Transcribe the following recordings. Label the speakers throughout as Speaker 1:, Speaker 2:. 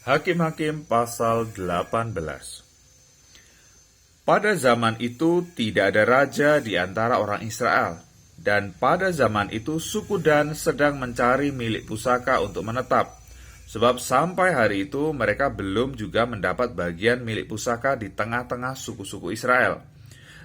Speaker 1: Hakim-Hakim pasal 18. Pada zaman itu tidak ada raja di antara orang Israel, dan pada zaman itu suku Dan sedang mencari milik pusaka untuk menetap, sebab sampai hari itu mereka belum juga mendapat bagian milik pusaka di tengah-tengah suku-suku Israel.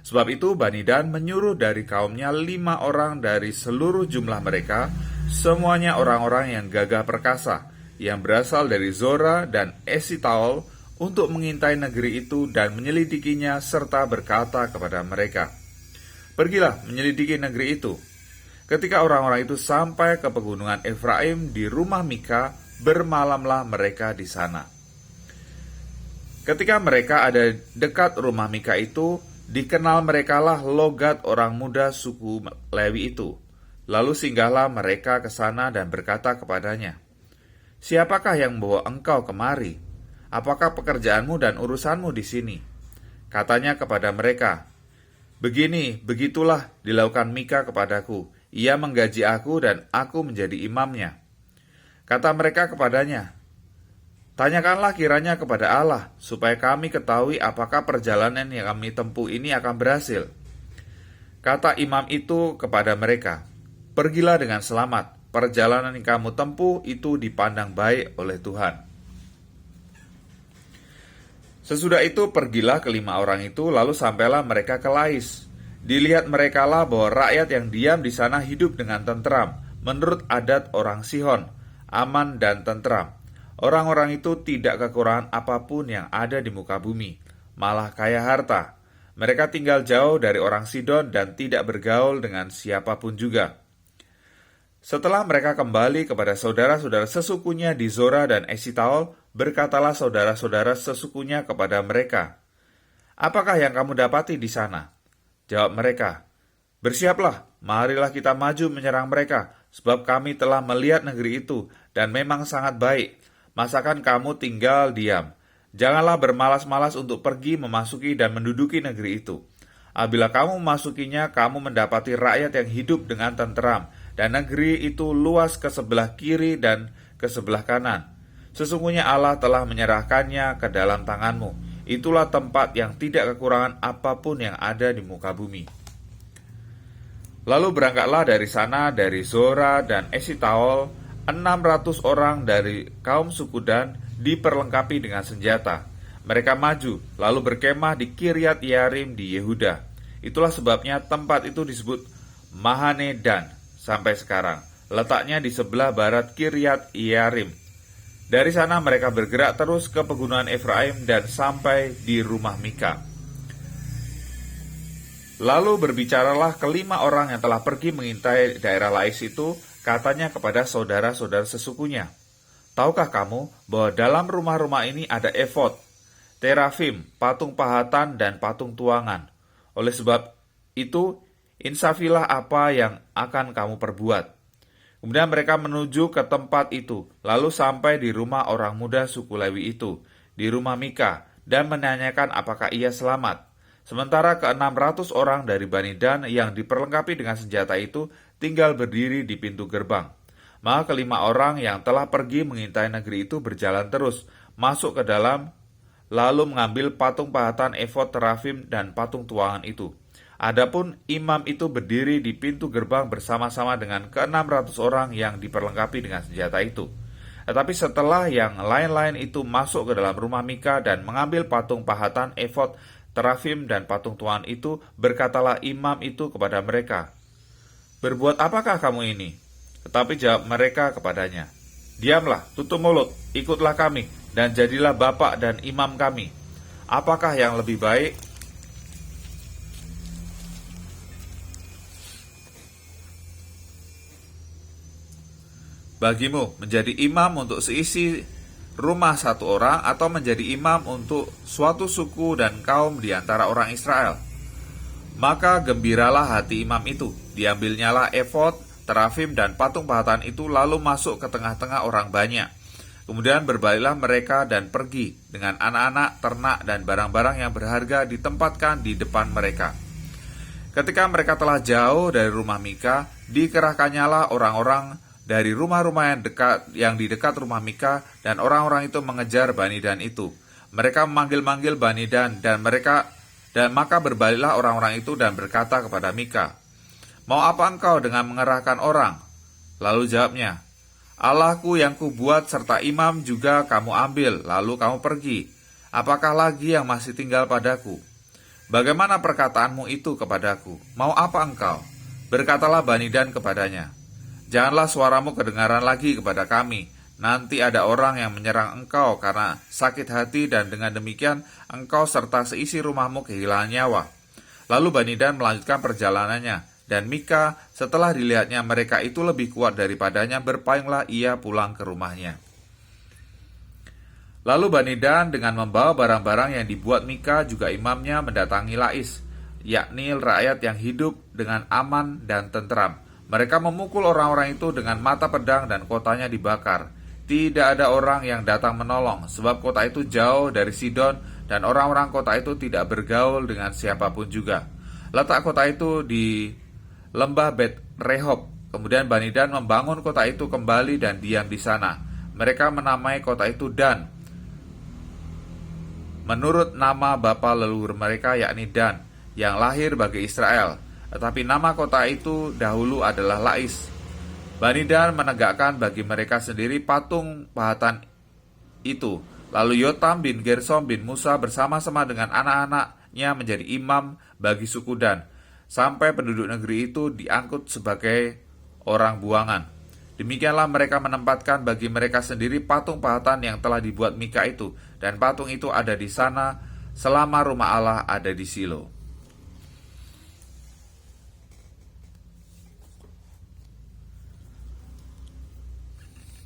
Speaker 1: Sebab itu Bani Dan menyuruh dari kaumnya 5 orang dari seluruh jumlah mereka, semuanya orang-orang yang gagah perkasa, yang berasal dari Zora dan Esitaol, untuk mengintai negeri itu dan menyelidikinya serta berkata kepada mereka, "Pergilah menyelidiki negeri itu." Ketika orang-orang itu sampai ke pegunungan Efraim di rumah Mika, bermalamlah mereka di sana. Ketika mereka ada dekat rumah Mika itu, dikenal merekalah logat orang muda suku Lewi itu. Lalu singgahlah mereka ke sana dan berkata kepadanya, "Siapakah yang membawa engkau kemari? Apakah pekerjaanmu dan urusanmu di sini?" Katanya kepada mereka, "Begitulah dilakukan Mika kepadaku. Ia menggaji aku dan aku menjadi imamnya." Kata mereka kepadanya, "Tanyakanlah kiranya kepada Allah, supaya kami ketahui apakah perjalanan yang kami tempuh ini akan berhasil." Kata imam itu kepada mereka, "Pergilah dengan selamat. Perjalanan yang kamu tempuh itu dipandang baik oleh Tuhan." Sesudah itu pergilah kelima orang itu, lalu sampailah mereka ke Lais. Dilihat merekalah bahwa rakyat yang diam di sana hidup dengan tentram, menurut adat orang Sihon, aman dan tentram. Orang-orang itu tidak kekurangan apapun yang ada di muka bumi, malah kaya harta. Mereka tinggal jauh dari orang Sidon dan tidak bergaul dengan siapapun juga. Setelah mereka kembali kepada saudara-saudara sesukunya di Zora dan Esitaol, berkatalah saudara-saudara sesukunya kepada mereka, "Apakah yang kamu dapati di sana?" Jawab mereka, "Bersiaplah, marilah kita maju menyerang mereka, sebab kami telah melihat negeri itu, dan memang sangat baik. Masakan kamu tinggal diam? Janganlah bermalas-malas untuk pergi memasuki dan menduduki negeri itu. Apabila kamu memasukinya, kamu mendapati rakyat yang hidup dengan tenteram, dan negeri itu luas ke sebelah kiri dan ke sebelah kanan. Sesungguhnya Allah telah menyerahkannya ke dalam tanganmu. Itulah tempat yang tidak kekurangan apapun yang ada di muka bumi." Lalu berangkatlah dari sana, dari Zora dan Esitaol, 600 orang dari kaum suku Dan diperlengkapi dengan senjata. Mereka maju, lalu berkemah di Kiryat Yearim di Yehuda. Itulah sebabnya tempat itu disebut Mahane Dan sampai sekarang. Letaknya di sebelah barat Kiryat Yearim. Dari sana mereka bergerak terus ke pegunungan Efraim dan sampai di rumah Mika. Lalu berbicaralah kelima orang yang telah pergi mengintai daerah Lais itu, katanya kepada saudara-saudara sesukunya, "Tahukah kamu bahwa dalam rumah-rumah ini ada efod, terafim, patung pahatan, dan patung tuangan? Oleh sebab itu, insafilah apa yang akan kamu perbuat." Kemudian mereka menuju ke tempat itu, lalu sampai di rumah orang muda suku Lewi itu, di rumah Mika, dan menanyakan apakah ia selamat. Sementara ke-600 orang dari Bani Dan yang diperlengkapi dengan senjata itu tinggal berdiri di pintu gerbang. Maka kelima orang yang telah pergi mengintai negeri itu berjalan terus, masuk ke dalam, lalu mengambil patung pahatan, efod, terafim, dan patung tuangan itu. Adapun imam itu berdiri di pintu gerbang bersama-sama dengan ke-600 orang yang diperlengkapi dengan senjata itu. Tetapi setelah yang lain-lain itu masuk ke dalam rumah Mika dan mengambil patung pahatan, efod, terafim, dan patung tuangan itu, berkatalah imam itu kepada mereka, "Berbuat apakah kamu ini?" Tetapi jawab mereka kepadanya, "Diamlah, tutup mulut, ikutlah kami, dan jadilah bapak dan imam kami. Apakah yang lebih baik? Bagimu menjadi imam untuk seisi rumah satu orang, atau menjadi imam untuk suatu suku dan kaum di antara orang Israel?" Maka gembiralah hati imam itu. Diambilnyalah efod, terafim, dan patung pahatan itu, lalu masuk ke tengah-tengah orang banyak. Kemudian berbaliklah mereka dan pergi dengan anak-anak, ternak, dan barang-barang yang berharga ditempatkan di depan mereka. Ketika mereka telah jauh dari rumah Mika, dikerahkannyalah orang-orang dari rumah-rumah yang di dekat rumah Mika, dan orang-orang itu mengejar Bani Dan itu. Mereka memanggil-manggil Bani Dan maka berbaliklah orang-orang itu dan berkata kepada Mika, "Mau apa engkau dengan mengerahkan orang?" Lalu jawabnya, "Allahku yang kubuat serta imam juga kamu ambil, lalu kamu pergi. Apakah lagi yang masih tinggal padaku? Bagaimana perkataanmu itu kepadaku? Mau apa engkau?" Berkatalah Bani Dan kepadanya, "Janganlah suaramu kedengaran lagi kepada kami. Nanti ada orang yang menyerang engkau karena sakit hati, dan dengan demikian engkau serta seisi rumahmu kehilangan nyawa." Lalu Bani Dan melanjutkan perjalanannya, dan Mika setelah dilihatnya mereka itu lebih kuat daripadanya, berpayunglah ia pulang ke rumahnya. Lalu Bani Dan dengan membawa barang-barang yang dibuat Mika juga imamnya mendatangi Lais, yakni rakyat yang hidup dengan aman dan tentram. Mereka memukul orang-orang itu dengan mata pedang dan kotanya dibakar. Tidak ada orang yang datang menolong, sebab kota itu jauh dari Sidon dan orang-orang kota itu tidak bergaul dengan siapapun juga. Letak kota itu di lembah Bet Rehob. Kemudian Bani Dan membangun kota itu kembali dan diam di sana. Mereka menamai kota itu Dan, menurut nama bapa leluhur mereka, yakni Dan, yang lahir bagi Israel. Tetapi nama kota itu dahulu adalah Lais. Bani Dan menegakkan bagi mereka sendiri patung pahatan itu. Lalu Yotam bin Gersom bin Musa bersama-sama dengan anak-anaknya menjadi imam bagi suku Dan, sampai penduduk negeri itu diangkut sebagai orang buangan. Demikianlah mereka menempatkan bagi mereka sendiri patung pahatan yang telah dibuat Mika itu, dan patung itu ada di sana selama rumah Allah ada di Silo.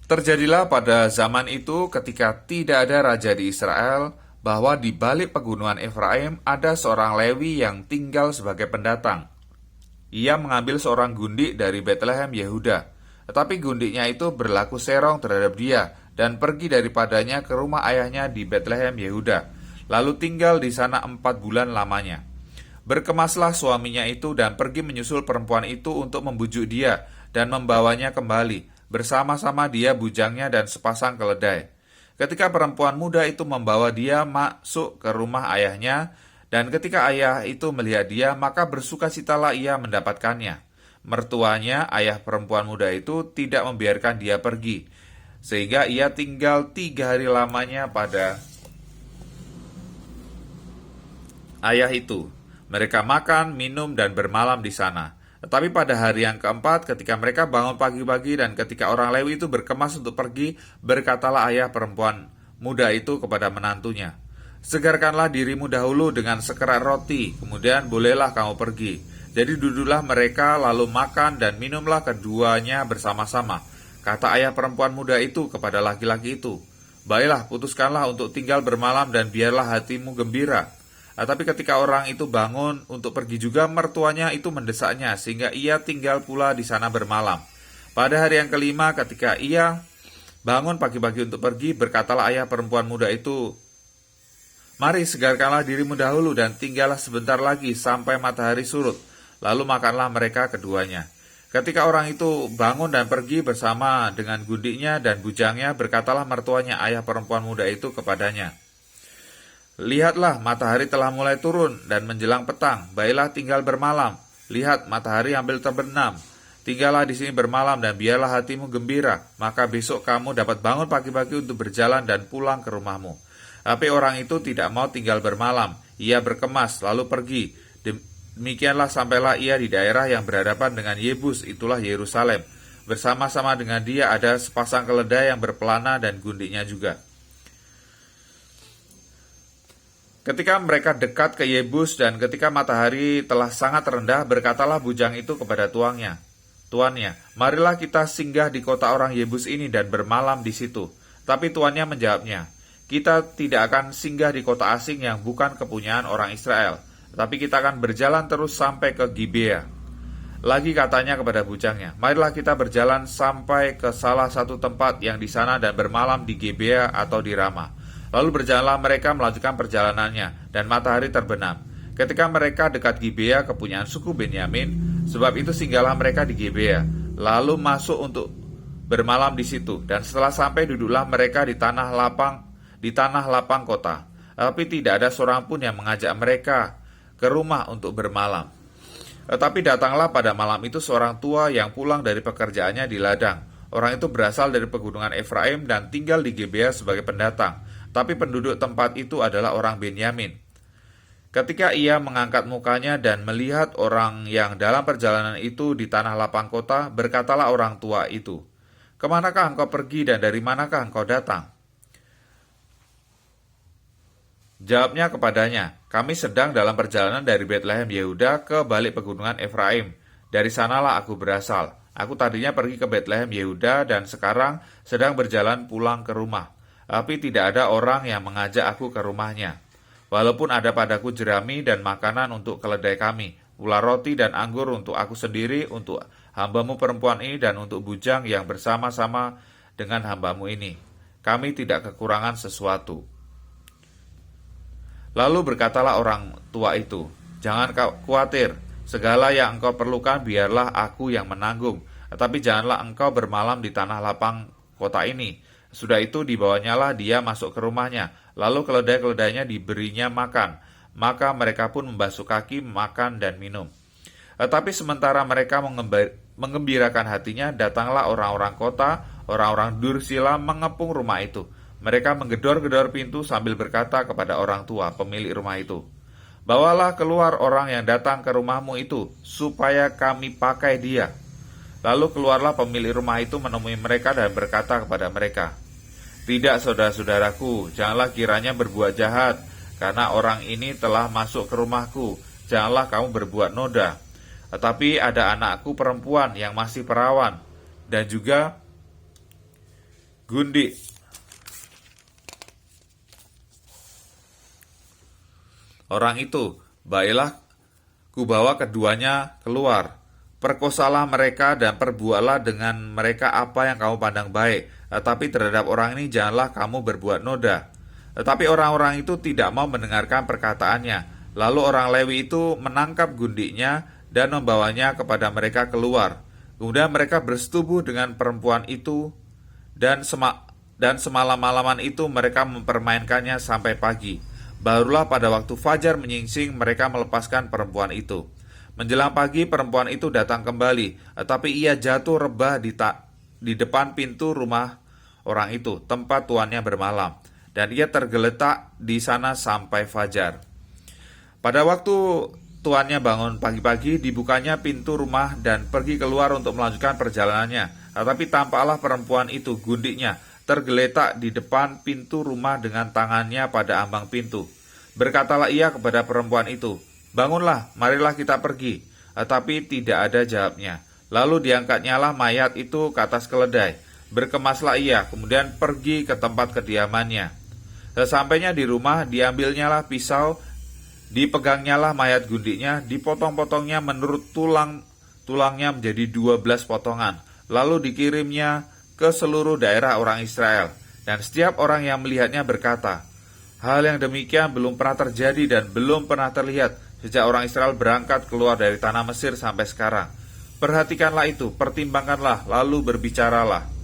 Speaker 1: Terjadilah pada zaman itu, ketika tidak ada raja di Israel, bahwa di balik pegunungan Efraim ada seorang Lewi yang tinggal sebagai pendatang. Ia mengambil seorang gundik dari Betlehem Yehuda, tetapi gundiknya itu berlaku serong terhadap dia dan pergi daripadanya ke rumah ayahnya di Betlehem Yehuda, lalu tinggal di sana 4 bulan lamanya. Berkemaslah suaminya itu dan pergi menyusul perempuan itu untuk membujuk dia dan membawanya kembali. Bersama-sama dia, bujangnya, dan sepasang keledai. Ketika perempuan muda itu membawa dia masuk ke rumah ayahnya, dan ketika ayah itu melihat dia, maka bersukacitalah ia mendapatkannya. Mertuanya, ayah perempuan muda itu, tidak membiarkan dia pergi, sehingga ia tinggal 3 hari lamanya pada ayah itu. Mereka makan, minum, dan bermalam di sana. Tetapi pada hari yang keempat, ketika mereka bangun pagi-pagi dan ketika orang Lewi itu berkemas untuk pergi, berkatalah ayah perempuan muda itu kepada menantunya, "Segarkanlah dirimu dahulu dengan sekerat roti, kemudian bolehlah kamu pergi." Jadi duduklah mereka, lalu makan dan minumlah keduanya bersama-sama. Kata ayah perempuan muda itu kepada laki-laki itu, "Baiklah, putuskanlah untuk tinggal bermalam dan biarlah hatimu gembira." Tapi ketika orang itu bangun untuk pergi juga, mertuanya itu mendesaknya, sehingga ia tinggal pula di sana bermalam. Pada hari yang kelima, ketika ia bangun pagi-pagi untuk pergi, berkatalah ayah perempuan muda itu, "Mari, segarkanlah dirimu dahulu dan tinggallah sebentar lagi sampai matahari surut." Lalu makanlah mereka keduanya. Ketika orang itu bangun dan pergi bersama dengan gundiknya dan bujangnya, berkatalah mertuanya ayah perempuan muda itu kepadanya, "Lihatlah, matahari telah mulai turun dan menjelang petang. Baiklah tinggal bermalam. Lihat, matahari hampir terbenam. Tinggallah di sini bermalam dan biarlah hatimu gembira. Maka besok kamu dapat bangun pagi-pagi untuk berjalan dan pulang ke rumahmu." Tapi orang itu tidak mau tinggal bermalam. Ia berkemas lalu pergi. Demikianlah sampailah ia di daerah yang berhadapan dengan Yebus, itulah Yerusalem. Bersama-sama dengan dia ada sepasang keledai yang berpelana dan gundiknya juga. Ketika mereka dekat ke Yebus dan ketika matahari telah sangat rendah, berkatalah bujang itu kepada tuannya, "Marilah kita singgah di kota orang Yebus ini dan bermalam di situ." Tapi tuannya menjawabnya, "Kita tidak akan singgah di kota asing yang bukan kepunyaan orang Israel, tapi kita akan berjalan terus sampai ke Gibea." Lagi katanya kepada bujangnya, "Marilah kita berjalan sampai ke salah satu tempat yang di sana dan bermalam di Gibea atau di Rama." Lalu berjalanlah mereka melanjutkan perjalanannya, dan matahari terbenam. Ketika mereka dekat Gibea, kepunyaan suku Benyamin, sebab itu singgahlah mereka di Gibea, lalu masuk untuk bermalam di situ, dan setelah sampai duduklah mereka di tanah lapang kota. Tetapi tidak ada seorang pun yang mengajak mereka ke rumah untuk bermalam. Tetapi datanglah pada malam itu seorang tua yang pulang dari pekerjaannya di ladang. Orang itu berasal dari pegunungan Efraim dan tinggal di Gibea sebagai pendatang. Tapi penduduk tempat itu adalah orang Benyamin. Ketika ia mengangkat mukanya dan melihat orang yang dalam perjalanan itu di tanah lapang kota, berkatalah orang tua itu, "Kemanakah engkau pergi dan dari manakah engkau datang?" Jawabnya kepadanya, "Kami sedang dalam perjalanan dari Betlehem Yehuda ke balik pegunungan Efraim. Dari sanalah aku berasal. Aku tadinya pergi ke Betlehem Yehuda dan sekarang sedang berjalan pulang ke rumah. Tapi tidak ada orang yang mengajak aku ke rumahnya. Walaupun ada padaku jerami dan makanan untuk keledai kami, ular roti dan anggur untuk aku sendiri, untuk hambamu perempuan ini dan untuk bujang yang bersama-sama dengan hambamu ini. Kami tidak kekurangan sesuatu." Lalu berkatalah orang tua itu, "Jangan khawatir, segala yang engkau perlukan biarlah aku yang menanggung. Tetapi janganlah engkau bermalam di tanah lapang kota ini." Sudah itu dibawanyalah dia masuk ke rumahnya, lalu keledai-keledainya diberinya makan. Maka mereka pun membasuh kaki, makan dan minum. Tetapi sementara mereka mengembirakan hatinya, datanglah orang-orang kota, orang-orang Dursila mengepung rumah itu. Mereka menggedor-gedor pintu sambil berkata kepada orang tua pemilik rumah itu, "Bawalah keluar orang yang datang ke rumahmu itu, supaya kami pakai dia." Lalu keluarlah pemilik rumah itu menemui mereka dan berkata kepada mereka, "Tidak, saudara-saudaraku, janganlah kiranya berbuat jahat, karena orang ini telah masuk ke rumahku. Janganlah kamu berbuat noda. Tetapi ada anakku perempuan yang masih perawan, dan juga gundik. Orang itu, baiklah, kubawa keduanya keluar. Perkosalah mereka dan perbuatlah dengan mereka apa yang kamu pandang baik. Tetapi terhadap orang ini janganlah kamu berbuat noda." Tetapi orang-orang itu tidak mau mendengarkan perkataannya. Lalu orang Lewi itu menangkap gundiknya dan membawanya kepada mereka keluar. Kemudian mereka bersetubuh dengan perempuan itu, dan semalam-malaman itu mereka mempermainkannya sampai pagi. Barulah pada waktu fajar menyingsing mereka melepaskan perempuan itu. Menjelang pagi perempuan itu datang kembali, tetapi ia jatuh rebah di depan pintu rumah orang itu, tempat tuannya bermalam, dan ia tergeletak di sana sampai fajar. Pada waktu tuannya bangun pagi-pagi, dibukanya pintu rumah dan pergi keluar untuk melanjutkan perjalanannya. Tetapi tampaklah perempuan itu, gundiknya, tergeletak di depan pintu rumah dengan tangannya pada ambang pintu. Berkatalah ia kepada perempuan itu, "Bangunlah, marilah kita pergi." Tetapi tidak ada jawabnya. Lalu diangkatnyalah mayat itu ke atas keledai. Berkemaslah ia, kemudian pergi ke tempat kediamannya. Sesampainya di rumah, diambilnyalah pisau, dipegangnyalah mayat gundiknya, dipotong-potongnya menurut tulangnya menjadi 12 potongan. Lalu dikirimnya ke seluruh daerah orang Israel. Dan setiap orang yang melihatnya berkata, "Hal yang demikian belum pernah terjadi dan belum pernah terlihat sejak orang Israel berangkat keluar dari tanah Mesir sampai sekarang. Perhatikanlah itu, pertimbangkanlah, lalu berbicaralah."